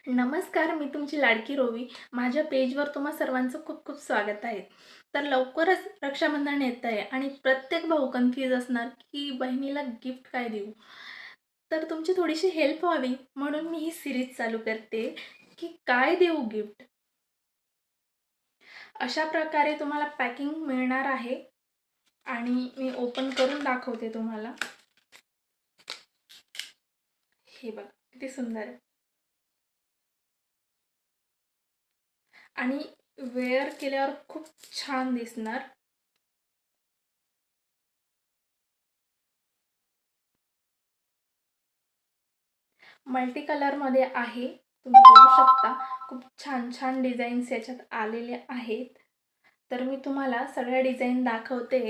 नमस्कार, मी तुमची लाडकी रोवी. माझ्या पेजवर तुम्हा सर्वांचं खूप खूप स्वागत आहे. तर लवकरच रक्षाबंधन येत आहे आणि प्रत्येक भाऊ कन्फ्यूज असणार की बहिणीला गिफ्ट काय देऊ. तर तुमची थोडीशी हेल्प व्हावी म्हणून मी ही सिरीज चालू करते की काय देऊ गिफ्ट. अशा प्रकारे तुम्हाला पॅकिंग मिळणार आहे आणि मी ओपन करून दाखवते तुम्हाला. हे बघा किती सुंदर आहे आणि वेअर केल्यावर खूप छान दिसणार. मल्टी कलरमध्ये आहे, तुम्ही बघू शकता. खूप छान छान डिझाईन्स याच्यात आलेले आहेत. तर मी तुम्हाला सगळ्या डिझाईन दाखवते